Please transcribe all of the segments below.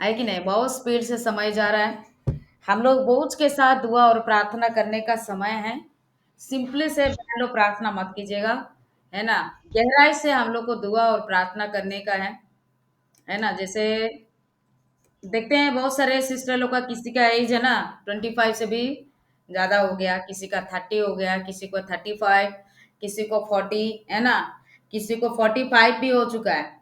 है कि नहीं? बहुत स्पीड से समय जा रहा है। हम लोग बोझ के साथ दुआ और प्रार्थना करने का समय है। सिंपली से बहन लोग प्रार्थना मत कीजिएगा, है ना? गहराई से हम लोग को दुआ और प्रार्थना करने का है ना? जैसे देखते हैं बहुत सारे सिस्टर लोग का, किसी का एज है ना 25 से भी ज्यादा हो गया, किसी का 30 हो गया, किसी को 35, किसी को 40, है ना? किसी को 45 भी हो चुका है।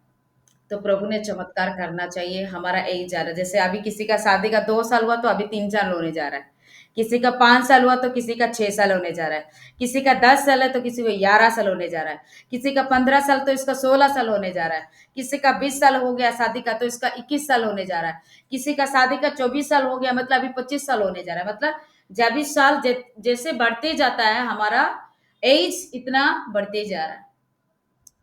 तो प्रभु ने चमत्कार करना चाहिए। हमारा एज जा रहा है, जैसे अभी किसी का शादी का 2 साल हुआ तो अभी 3 साल होने जा रहा है। किसी का 5 साल हुआ तो किसी का 6 साल होने जा रहा है। किसी का 10 साल है तो किसी को 11 साल होने जा रहा है। किसी का 15 साल तो इसका 16 साल होने जा रहा है। किसी का 20 साल हो गया शादी का तो इसका 21 साल होने जा रहा है। किसी का शादी का 24 साल हो गया, मतलब अभी 25 साल होने जा रहा है। मतलब जब भी साल जैसे बढ़ते जाता है हमारा एज इतना बढ़ते जा रहा है।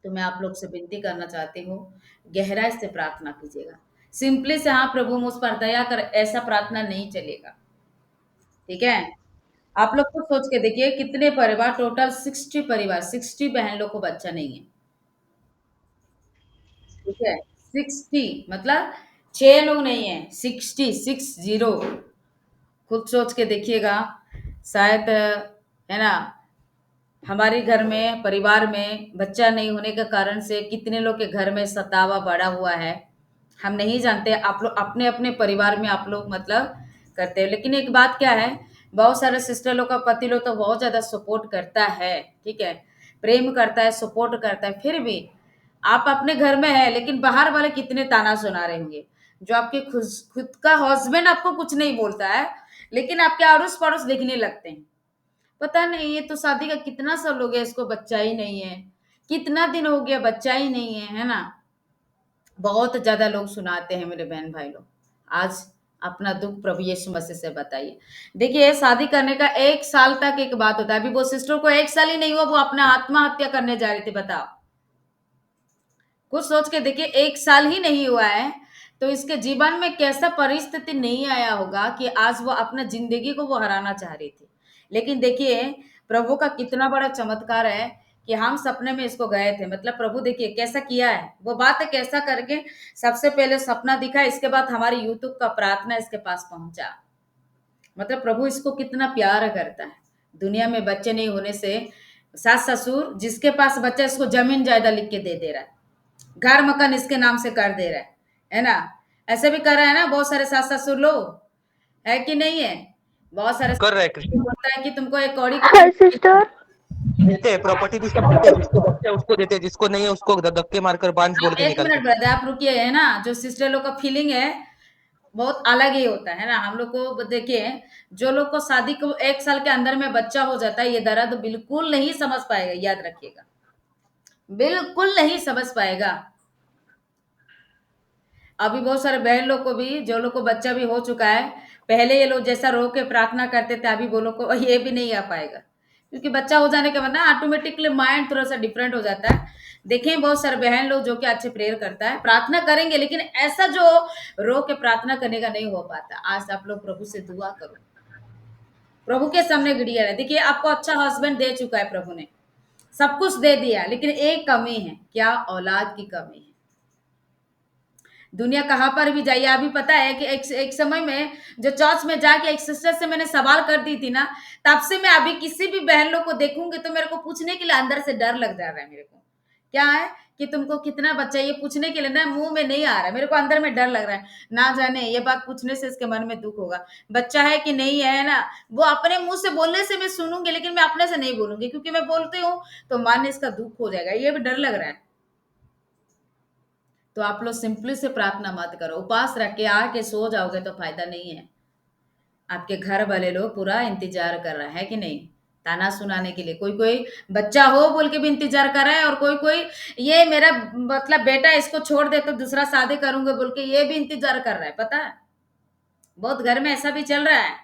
तो मैं आप लोग से विनती करना चाहती हूँ, गहराई से प्रार्थना कीजिएगा। सिंपली से हाँ प्रभु मुझ पर दया कर, ऐसा प्रार्थना नहीं चलेगा। ठीक है? आप लोग को सोच के देखिए कितने परिवार, टोटल 60 परिवार, 60 बहन लोग को बच्चा नहीं है। ठीक है? 60 मतलब 6 लोग नहीं है, 60, 60। खुद सोच के देखिएगा। शायद है ना, हमारे घर में परिवार में बच्चा नहीं होने के कारण से कितने लोग के घर में सतावा बढ़ा हुआ है, हम नहीं जानते। आप लोग अपने अपने परिवार में आप लोग मतलब करते हैं, लेकिन एक बात क्या है, बहुत सारे सिस्टर लोग का पति लोग तो बहुत ज्यादा सपोर्ट करता है। ठीक है? प्रेम करता है, सपोर्ट करता है, फिर भी आप अपने घर में है लेकिन बाहर वाले कितने ताना सुना रहे होंगे। जो आपके खुद खुद का हस्बैंड आपको कुछ नहीं बोलता है, लेकिन आपके अड़ोस पड़ोस देखने लगते हैं। पता नहीं ये तो शादी का कितना साल हो गया, इसको बच्चा ही नहीं है, कितना दिन हो गया बच्चा ही नहीं है ना? बहुत ज्यादा लोग सुनाते हैं मेरे बहन भाई लोग। आज अपना दुख प्रभु यीशु मसीह से बताइए। देखिए शादी करने का 1 साल तक एक बात होता है, अभी वो सिस्टर को 1 साल ही नहीं हुआ, वो अपना आत्महत्या करने जा रही थी, बताओ। कुछ सोच के देखिए, 1 साल ही नहीं हुआ है तो इसके जीवन में कैसा परिस्थिति नहीं आया होगा कि आज वो अपना जिंदगी को वो हराना चाह रही थी। लेकिन देखिए प्रभु का कितना बड़ा चमत्कार है कि हम सपने में इसको गए थे, मतलब प्रभु देखिए कैसा किया है, वो बात है कैसा करके सबसे पहले सपना दिखा, इसके बाद हमारी यूट्यूब का प्रार्थना इसके पास पहुंचा। मतलब प्रभु इसको कितना प्यार करता है। दुनिया में बच्चे नहीं होने से सास ससुर जिसके पास बच्चा इसको जमीन जायदाद लिख के दे दे रहा है, घर मकान इसके नाम से कर दे रहा है ना? ऐसे भी कर रहा है ना बहुत सारे सास ससुर लोग, है कि नहीं है? बहुत सारे कर रहे हैं ससुर कृष्ण। बोलता है कि तुमको एक कौड़ी हाँ सिस्टर। देते हैं, प्रॉपर्टी भी सब देते हैं, जिसको बच्चा है उसको देते हैं, जिसको नहीं है उसको धक्के मारकर बांस बोल आप के एक निकालते मिनट हैं। ब्रदर आप रुकिए, है ना? जो सिस्टर लोग का फीलिंग है बहुत अलग ही होता है ना। हम लोग को देखिए, जो लोग को शादी को 1 साल के अंदर में बच्चा हो जाता है, ये दर्द बिल्कुल नहीं समझ पाएगा, याद रखिएगा, बिल्कुल नहीं समझ पाएगा। अभी बहुत सारे बहन लोग को भी, जो लोग को बच्चा भी हो चुका है, पहले ये लोग जैसा रो के प्रार्थना करते थे, अभी वो लोग को ये भी नहीं आ पाएगा, क्योंकि बच्चा हो जाने के बाद ना ऑटोमेटिकली माइंड थोड़ा सा डिफरेंट हो जाता है। देखें बहुत सारे बहन लोग जो कि अच्छे प्रेयर करता है, प्रार्थना करेंगे, लेकिन ऐसा जो रो के प्रार्थना करने का नहीं हो पाता। आज आप लोग प्रभु से दुआ करो, प्रभु के सामने गिड़िया रहे। देखिए आपको अच्छा हस्बैंड दे चुका है प्रभु ने, सब कुछ दे दिया, लेकिन एक कमी है, क्या? औलाद की कमी है। दुनिया कहाँ पर भी जाइए, अभी पता है कि एक समय में जो चर्च में जाके एक सिस्टर से मैंने सवाल कर दी थी ना, तब से मैं अभी किसी भी बहन लोग को देखूंगी तो मेरे को पूछने के लिए अंदर से डर लग जा रहा है। मेरे को क्या है कि तुमको कितना बच्चा, ये पूछने के लिए ना मुंह में नहीं आ रहा है, मेरे को अंदर में डर लग रहा है। ना जाने ये बात पूछने से इसके मन में दुख होगा, बच्चा है कि नहीं है ना? वो अपने मुंह से बोलने से मैं सुनूंगी, लेकिन मैं अपने से नहीं बोलूंगी, क्योंकि मैं बोलती हूँ तो मन इसका दुख हो जाएगा, ये भी डर लग रहा है। तो आप लोग सिंपली से प्रार्थना मत करो, उपास रख के आके सो जाओगे तो फायदा नहीं है। आपके घर वाले लोग पूरा इंतजार कर रहा है कि नहीं, ताना सुनाने के लिए। कोई कोई बच्चा हो बोल के भी इंतजार कर रहा है, और कोई कोई ये मेरा मतलब बेटा इसको छोड़ दे तो दूसरा शादी करूंगे बोल के ये भी इंतजार कर रहा है, पता है? बहुत घर में ऐसा भी चल रहा है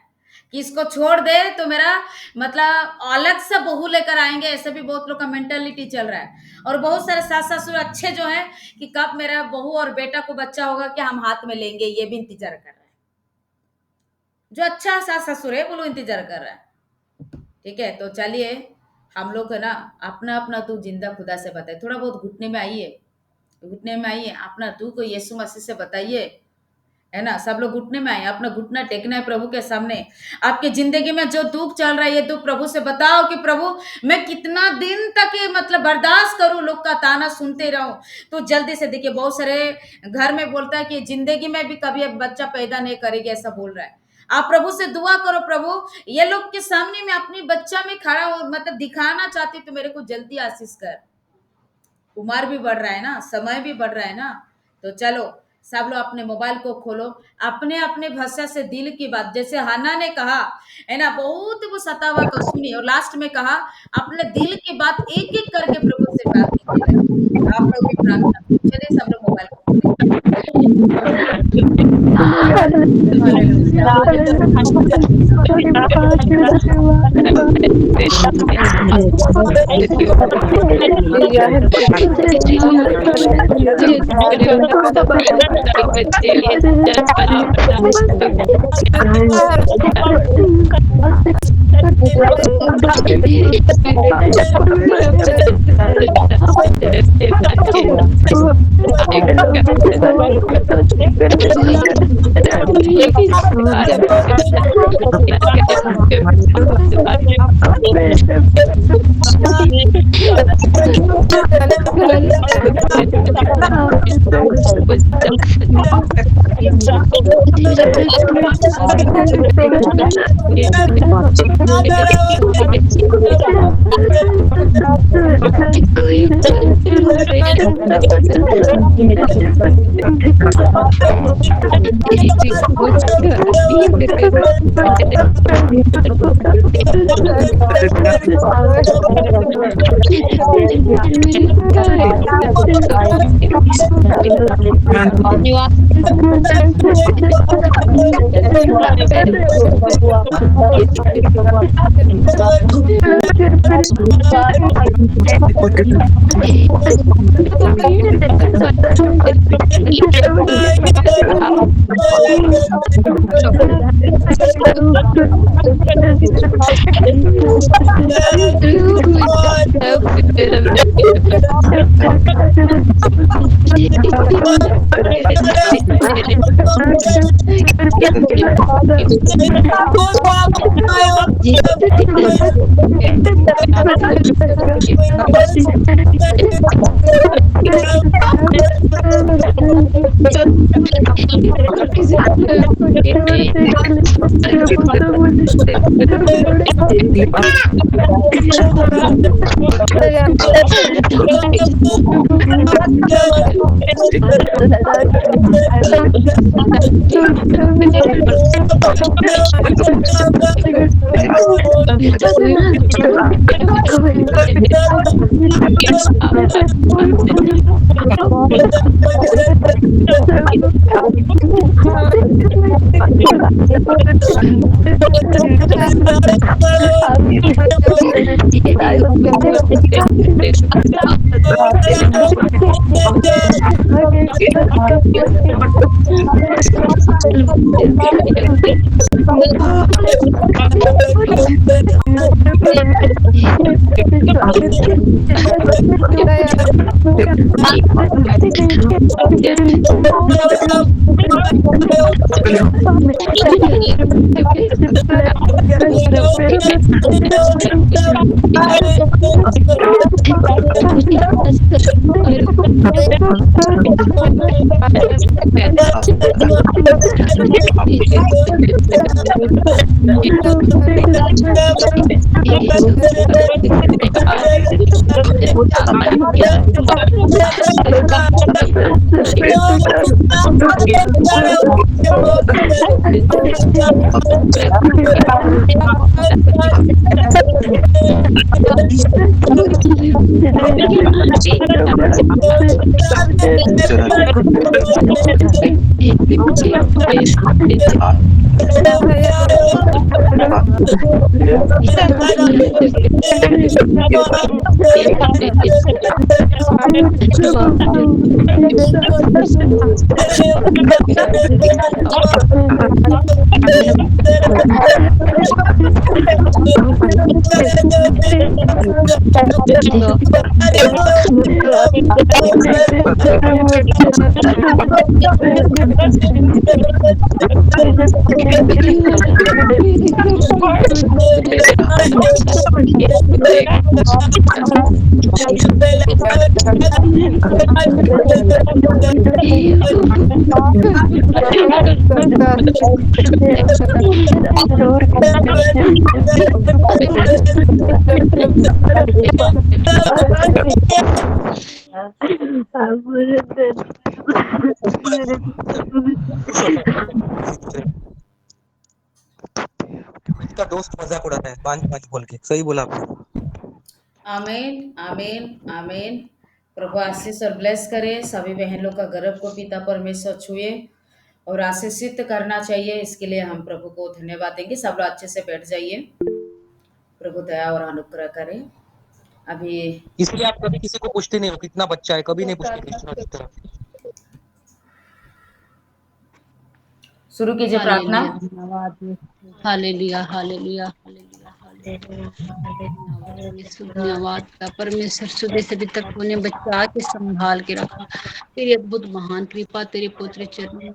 कि इसको छोड़ दे तो मेरा मतलब अलग से बहू लेकर आएंगे, ऐसा भी बहुत लोग का मेंटेलिटी चल रहा है। और बहुत सारे सास ससुर अच्छे जो हैं कि कब मेरा बहू और बेटा को बच्चा होगा कि हम हाथ में लेंगे, ये भी इंतजार कर रहा है। जो अच्छा सास ससुर है वो लोग इंतजार कर रहा है। ठीक है? तो चलिए हम लोग है ना अपना अपना तू जिंदा खुदा से बताए, थोड़ा बहुत घुटने में आइए, घुटने में आइए, अपना तू को यीशु मसीह से बताइए, है ना, सब लोग घुटने में आए, अपना घुटना टेकना है प्रभु के सामने। आपकी जिंदगी में जो दुख चल रहा है, ये दुख प्रभु से बताओ कि प्रभु मैं कितना दिन तक ये मतलब बर्दाश्त करूं, लोग का ताना सुनते रहूं। तो जल्दी से देखिए, बहुत सारे घर में बोलता है कि जिंदगी में भी कभी अब बच्चा पैदा नहीं करेगी, ऐसा बोल रहा है। आप प्रभु से दुआ करो, प्रभु ये लोग के सामने मैं अपनी बच्चा में खड़ा हो मतलब दिखाना चाहती, तो मेरे को जल्दी आशीष कर। उम्र भी बढ़ रहा है ना, समय भी बढ़ रहा है ना, तो चलो सब लोग अपने मोबाइल को खोलो, अपने अपने भाषा से दिल की बात, जैसे हन्ना ने कहा है ना, बहुत वो सतावा को सुनी और लास्ट में कहा अपने दिल की बात एक एक करके प्रभु से बात कीजिए लगी। आप लोग भी प्रार्थना करो। चलिए सब लोग मोबाइल को इसका दोस्त मजाक उड़ाता है, बांझ बांझ बोल के। सही बोला आपने। आमीन, आमीन, आमीन। प्रभु आशीष और ब्लेस करे सभी बहन लोग का गर्भ को पिता परमेश्वर छुए और आशीषित करना चाहिए। इसके लिए हम प्रभु को धन्यवाद देंगे। सब लोग अच्छे से बैठ जाइए। प्रभु दया और अनुग्रह करे। अभी इसलिए आप कभी किसी को पूछते नहीं हो कितना बच्चा है, कभी नहीं पूछते क्रिश्चियनों की तरह। शुरू कीजिए प्रार्थना। हालेलुया, धन्यवाद यीशु। Hallelujah, hallelujah, hallelujah, hallelujah. धन्यवाद यीशु, धन्यवाद का परमेश्वर सुबह से अभी तक तूने बचा के संभाल के रखा। तेरी अद्भुत महान कृपा तेरे पुत्र चरणों में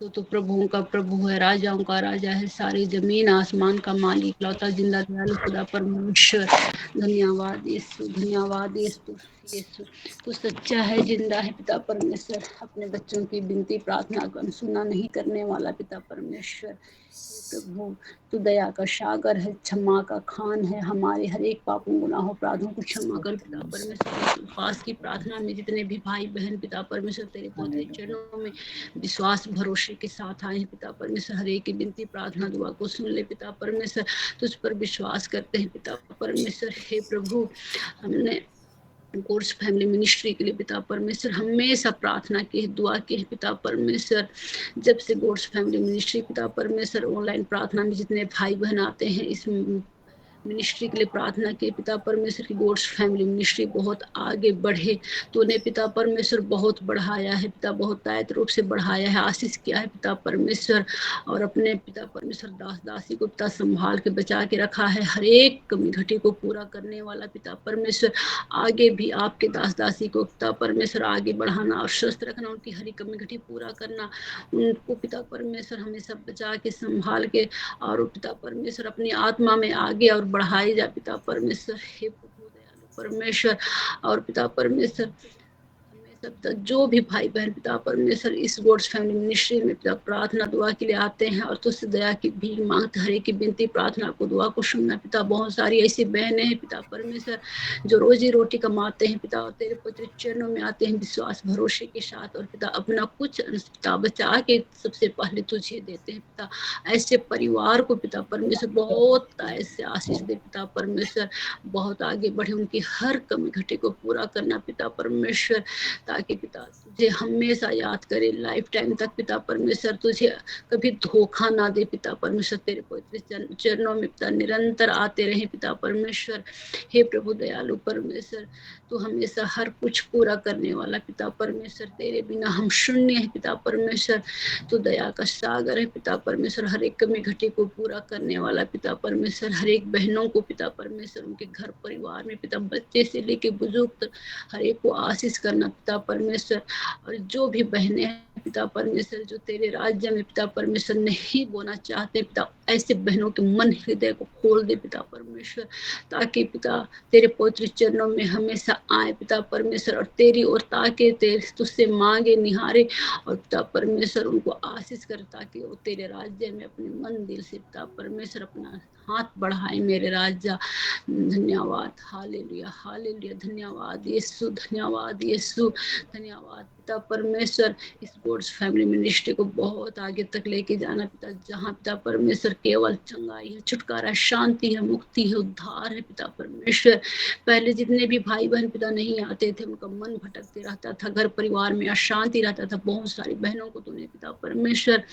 तो प्रभुओं का प्रभु है, राजाओं का राजा है, सारी जमीन आसमान का मालिक, लौता जिंदा दयालु खुदा परमेश्वर। धन्यवाद यीशु, धन्यवाद यीशु। यीशु तू सच्चा है, जिंदा है पिता परमेश्वर। अपने बच्चों की विनती प्रार्थना को अनसुना नहीं करने वाला पिता परमेश्वर। प्रभु तू दया का सागर है, क्षमा का खान है। हमारे हर एक पापों गुनाहों अपराधों को क्षमा कर पिता परमेश्वर। उपवास की प्रार्थना में जितने भी भाई बहन पिता परमेश्वर तेरे पोते चरणों में विश्वास भरोसे के साथ आए हैं पिता परमेश्वर, हर एक की विनती प्रार्थना दुआ को सुन ले पिता परमेश्वर। तुझ पर विश्वास करते हैं पिता परमेश्वर। हे प्रभु, हमने कोर्स फैमिली मिनिस्ट्री के लिए पिता परमेश्वर हमेशा प्रार्थना की है, दुआ की है पिता परमेश्वर। जब से कोर्स फैमिली मिनिस्ट्री पिता परमेश्वर ऑनलाइन प्रार्थना में जितने भाई बहन आते हैं, इस मिनिस्ट्री के लिए प्रार्थना की पिता परमेश्वर की गोड्स फैमिली मिनिस्ट्री बहुत आगे बढ़े। तूने पिता परमेश्वर बहुत बढ़ाया है पिता, बहुत तायत रूप से बढ़ाया है, आशीष किया है पिता परमेश्वर। और अपने पिता परमेश्वर दास दासी को पिता संभाल के बचा के रखा है, हर एक कमी घटी को पूरा करने वाला पिता परमेश्वर। आगे भी आपके दास दासी को पिता परमेश्वर आगे बढ़ाना और स्वस्थ रखना, उनकी हरी कमी घटी पूरा करना, उनको पिता परमेश्वर हमेशा बचा के संभाल के और पिता परमेश्वर अपनी आत्मा में आगे और बढ़ाई जा पिता परमेश्वर। हे प्रभु दयालु परमेश्वर और पिता परमेश्वर सब तक जो भी भाई बहन पिता परमेश्वर इस गोड्स फैमिली मिनिस्ट्री में पिता प्रार्थना दुआ के लिए आते हैं और तुझसे दया की भीख मांगते, हर एक की विनती प्रार्थना को दुआ को सुनना पिता। बहुत सारी ऐसी बहनें हैं पिता परमेश्वर जो रोजी रोटी कमाते हैं पिता, और तेरे पुत्र चरणों में आते हैं विश्वास भरोसे के साथ, और पिता अपना कुछ पिता बचा के सबसे पहले तुझे देते हैं पिता। ऐसे परिवार को पिता परमेश्वर बहुत ऐसे आशीष दे पिता परमेश्वर, बहुत आगे बढ़े, उनकी हर कमी घटी को पूरा करना पिता परमेश्वर, ताकि पिता तुझे हमेशा याद करे लाइफ टाइम तक पिता परमेश्वर, तुझे कभी धोखा ना दे पिता परमेश्वर। तेरे पवित्र चरणों में पिता निरंतर आते रहे पिता परमेश्वर। हे प्रभु दयालु परमेश्वर, तू हमेशा हर कुछ पूरा करने वाला पिता परमेश्वर, तेरे बिना हम शून्य है पिता परमेश्वर। तू दया का सागर है पिता परमेश्वर, हर एक कमी घटी को पूरा करने वाला पिता परमेश्वर। हर एक बहनों को पिता परमेश्वर उनके घर परिवार में पिता, बच्चे से लेके बुजुर्ग तक हर एक को आशीष करना पिता परमेश्वर। और जो भी बहनें हैं पिता परमेश्वर जो तेरे राज्य में पिता परमेश्वर नहीं बोना चाहते पिता, ऐसे बहनों के मन हृदय को खोल दे पिता परमेश्वर, ताकि पिता तेरे पवित्र चरणों में हमेशा आए पिता परमेश्वर, और तेरी ओर ताके तेरे तुझसे मांगे निहारे, और पिता परमेश्वर उनको आशीष कर, ताकि वो तेरे राज्य में अपने मन दिल से पिता परमेश्वर अपना हाथ बढ़ाए मेरे राजा। धन्यवाद, हालेलुया हालेलुया, धन्यवाद यीशु, धन्यवाद यीशु, धन्यवाद पिता परमेश्वर। इस गोड्स फैमिली मिनिस्ट्री को बहुत आगे तक लेके जाना पिता, जहाँ पिता परमेश्वर केवल चंगाई है, छुटकारा, शांति है, मुक्ति है, उद्धार है पिता परमेश्वर। पहले जितने भी भाई बहन पिता नहीं आते थे, उनका मन भटकते रहता था, घर परिवार में अशांति रहता था। बहुत सारी बहनों को तूने पिता परमेश्वर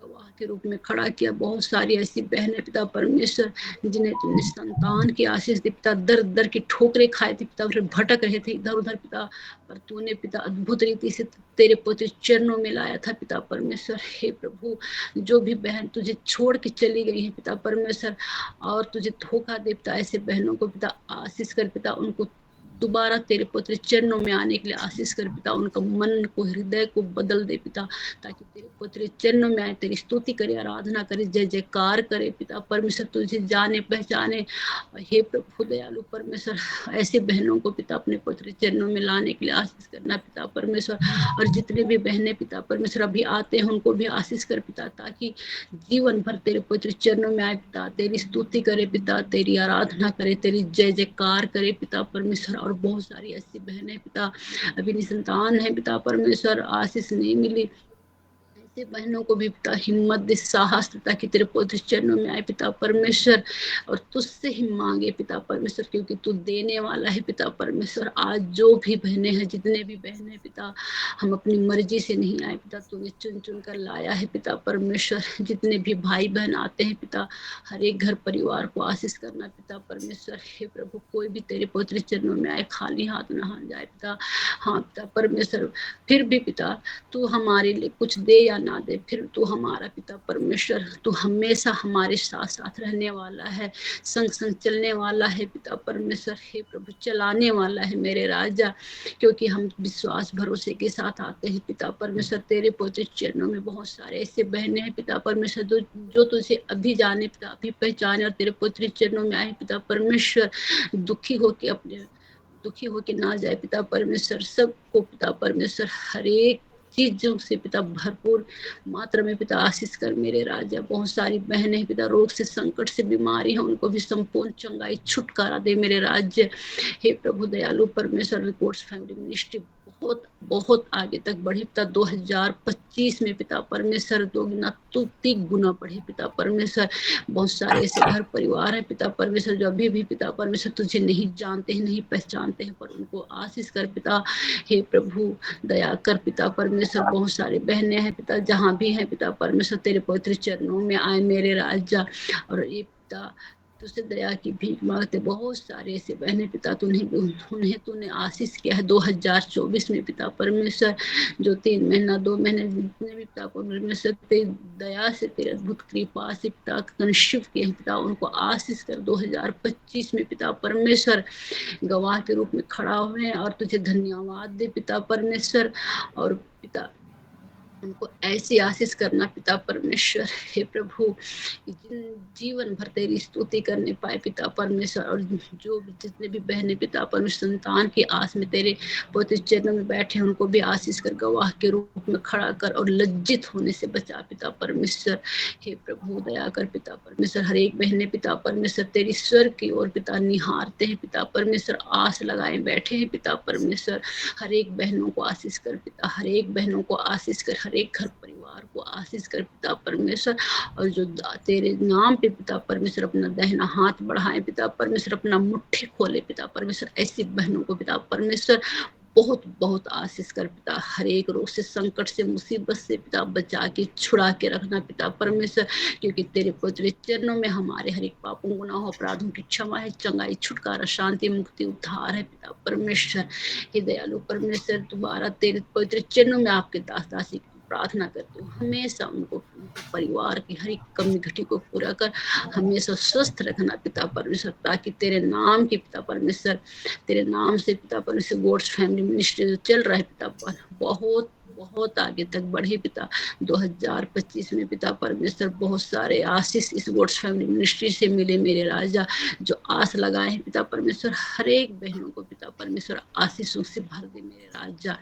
गवाह के रूप में खड़ा किया। बहुत सारी ऐसी बहनें पिता परमेश्वर जिन्हें तुमने संतान की आशीष दी पिता, दर दर की ठोकरें खाए थे पिता, फिर भटक रहे थे इधर उधर पिता, पर तूने पिता अद्भुत रीति से तेरे पुत्र चरणों में लाया था पिता परमेश्वर। हे प्रभु, जो भी बहन तुझे छोड़ के चली गई है पिता परमेश्वर और तुझे धोखा दे पिता, ऐसे बहनों को पिता आशीष कर पिता, उनको दोबारा तेरे पुत्र चरणों में आने के लिए आशीष कर पिता, उनका मन को, हृदय को बदल दे पिता, ताकि तेरे पुत्र चरणों में आए, तेरी स्तुति करे, आराधना करे, जय जयकार करे पिता परमेश्वर, तुझे जाने पहचाने। हे प्रभु दयालु परमेश्वर, ऐसे बहनों को पिता अपने पुत्र चरणों में लाने के लिए आशीष करना पिता परमेश्वर। और जितने भी बहनें पिता परमेश्वर अभी आते हैं, उनको भी आशीष कर पिता, ताकि जीवन भर तेरे पुत्र चरणों में आए पिता, तेरी स्तुति करे पिता, तेरी आराधना करे, तेरी जय जयकार करे पिता परमेश्वर। और बहुत सारी ऐसी बहनें पिता अभी निसंतान है पिता परमेश्वर, आशीष नहीं मिली, ऐसे बहनों को भी पिता हिम्मत दे, साहस दे, ताकि तेरे पुत्र चरणों में आए पिता परमेश्वर और तुझसे ही मांगे पिता परमेश्वर, क्योंकि तू देने वाला है पिता परमेश्वर। आज जो भी बहनें हैं, जितने भी बहनें पिता, हम अपनी मर्जी से नहीं आए पिता, तूने चुन चुन कर लाया है पिता परमेश्वर। जितने भी भाई बहन आते हैं पिता, हर एक घर परिवार को आशीष करना पिता परमेश्वर। हे प्रभु, कोई भी तेरे पुत्र चरणों में आए खाली हाथ ना जाए पिता। हाँ पिता परमेश्वर, फिर भी पिता तू हमारे लिए कुछ दे या ना दे, फिर तू हमारा पिता परमेश्वर, तू हमेशा हमारे साथ साथ रहने वाला है, संग संग चलने वाला है पिता परमेश्वर। हे प्रभु, चलाने वाला है मेरे राजा, क्योंकि हम विश्वास भरोसे के साथ आते हैं पिता परमेश्वर तेरे पुत्र चरणों में। बहुत सारे ऐसे बहनें हैं पिता परमेश्वर जो तुझे अभी जाने पिता, अभी पहचाने और तेरे पुत्र चरणों में आए पिता परमेश्वर, दुखी होके ना जाए पिता परमेश्वर। सबको पिता परमेश्वर हर एक चीजों से पिता भरपूर मात्रा में पिता आशीष कर मेरे राजा। बहुत सारी बहनें पिता रोग से, संकट से, बीमारी है, उनको भी संपूर्ण चंगाई, छुटकारा दे मेरे राज्य। हे प्रभु दयालु परमेश्वर, रिपोर्ट्स फैमिली मिनिस्ट्री बहुत बहुत आगे तक बढ़े पिता। 2025 में पिता परमेश्वर 2 गुना 3 गुना बढ़े पिता परमेश्वर। बहुत सारे ऐसे घर परिवार है पिता परमेश्वर जो अभी भी पिता परमेश्वर तुझे नहीं जानते हैं, नहीं पहचानते हैं, पर उनको आशीष कर पिता। हे प्रभु दया कर पिता परमेश्वर। बहुत सारे बहनें हैं पिता, जहाँ भी हैं पिता परमेश्वर, तेरे पवित्र चरणों में आए मेरे राजा। और ये पिता तुझसे दया की भीख मांगते बहुत सारे ऐसे बहनें पिता, उन्हें तूने आशीष किया है 2024 में पिता परमेश्वर, जो 3 महीना 2 महीने जितने भी पिता परमेश्वर तेरी दया से, तेरे अद्भुत कृपा से पिता कंशिव किए हैं पिता, उनको आशीष कर 2025 में पिता परमेश्वर गवाह के रूप में खड़ा हुए और तुझे धन्यवाद दे पिता परमेश्वर। और पिता उनको ऐसी आशीष करना पिता परमेश्वर, हे प्रभु, जीवन भर तेरी स्तुति करने पाए पिता परमेश्वर। और जो भी जितने भी बहनें पिता परमेश्वर संतान की आस में तेरे पवित्र चरणों में बैठे, उनको भी आशीष कर, गवाह के रूप में खड़ा कर और लज्जित होने से बचा पिता परमेश्वर। हे प्रभु दया कर पिता परमेश्वर। हर एक बहने पिता परमेश्वर तेरी स्वर की ओर पिता निहारते हैं पिता परमेश्वर, आस लगाए बैठे हैं पिता परमेश्वर। हर एक बहनों को आशीष कर पिता, हर एक बहनों को आशीष कर, हर एक घर परिवार को आशीष कर पिता परमेश्वर। और जो तेरे नाम पे पिता परमेश्वर अपना दाहिना हाथ बढ़ाए पिता परमेश्वर, अपना मुट्ठी खोले पिता परमेश्वर, ऐसी बहनों को पिता परमेश्वर बहुत बहुत आशीष कर पिता। हर एक रोग से, संकट से, मुसीबत से पिता बचा के, छुड़ा के रखना पिता परमेश्वर, क्योंकि तेरे पवित्र चरणों में हमारे हर एक पापों, गुनाहों, अपराधों की क्षमा है, चंगाई, छुटकारा, शांति, मुक्ति, उद्धार है पिता परमेश्वर। हे दयालु परमेश्वर, दोबारा तेरे पवित्र चरणों में आपके दास दासी की प्रार्थना करती हूँ, हमेशा उनको परिवार की हर एक कमी घटी को पूरा कर, हमेशा स्वस्थ रखना पिता परमेश्वर, ताकि तेरे नाम की पिता परमेश्वर, तेरे नाम से पिता परमेश्वर गोड्स फैमिली मिनिस्ट्री जो चल रहा है पिता पर, बहुत बहुत आगे तक बढ़े पिता। 2025 में पिता परमेश्वर बहुत सारे आशीष इस गोड्स फैमिली मिनिस्ट्री से मिले मेरे राजा। जो आस लगाए हैं पिता परमेश्वर हर एक बहनों को पिता परमेश्वर आशीषों से भर दे मेरे राजा।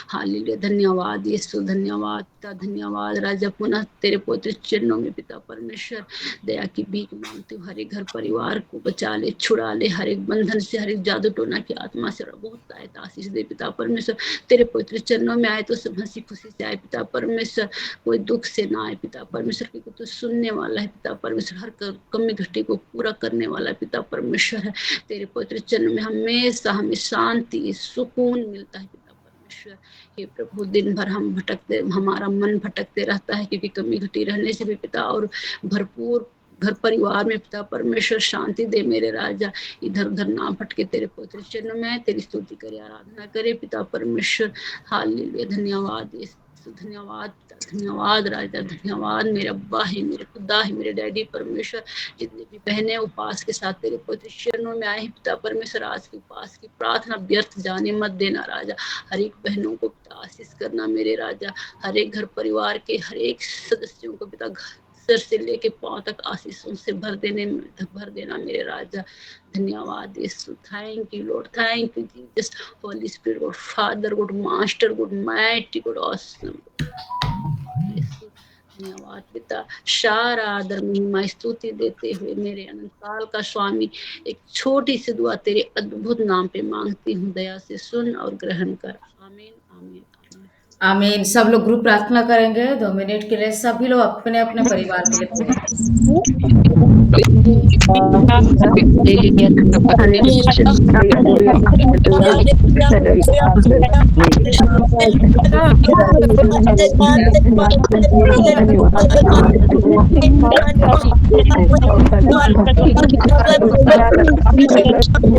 हालेलुया, धन्यवाद यीशु, धन्यवाद पिता, धन्यवाद राजा। पुनः तेरे पवित्र चरणों में पिता परमेश्वर दया की भीख मांगती हूँ। हर एक घर परिवार को बचा ले, छुड़ा ले हर एक बंधन से, हर एक जादू टोना की आत्मा से। बहुत सहायता आशीष दे पिता परमेश्वर। तेरे पवित्र चरणों में आए तो सब हंसी खुशी से आए पिता परमेश्वर, कोई दुख से ना आए पिता परमेश्वर, क्योंकि तू सुनने वाला है पिता परमेश्वर, हर कमी घटी को पूरा करने वाला पिता परमेश्वर है। तेरे पवित्र चरण में हमेशा हमें शांति सुकून मिलता है पिता परमेश्वर। हे प्रभु, दिन भर हम भटकते, हमारा मन भटकते रहता है, क्योंकि कमी घटी रहने से भी पिता, और भरपूर घर परिवार में पिता परमेश्वर शांति दे मेरे राजा। इधर उधर ना भटके, तेरे पवित्र चरणों में तेरी स्तुति करे, आराधना करे पिता परमेश्वर। हालेलुया, धन्यवाद यीशु, धन्यवाद, धन्यवाद राजा, धन्यवाद। मेरे अब्बा है, मेरे खुदा है, मेरे डैडी परमेश्वर। जितने भी बहनें उपास के साथ तेरे पवित्र चरणों में आए हैं पिता परमेश्वर, आज के उपास की प्रार्थना व्यर्थ जाने मत देना राजा। हर एक बहनों को पिता आशीष करना मेरे राजा। हर एक घर परिवार के हर एक सदस्यों को पिता सर से लेके पांव तक आशीषों से भर देना मेरे राजा। धन्यवाद यीशु, thank you lord, thank you Jesus, holy spirit, God father, God master, God mighty, God awesome. धन्यवाद पिता, सारा आदर महिमा स्तुति देते हुए मेरे अनंत काल का स्वामी, एक छोटी सी दुआ तेरे अद्भुत नाम पे मांगती हूँ, दया से सुन और ग्रहण कर। आमीन, आमीन, आमीन। आमीन। सब लोग ग्रुप प्रार्थना करेंगे 2 मिनट के लिए। सभी लोग अपने अपने परिवार के लिए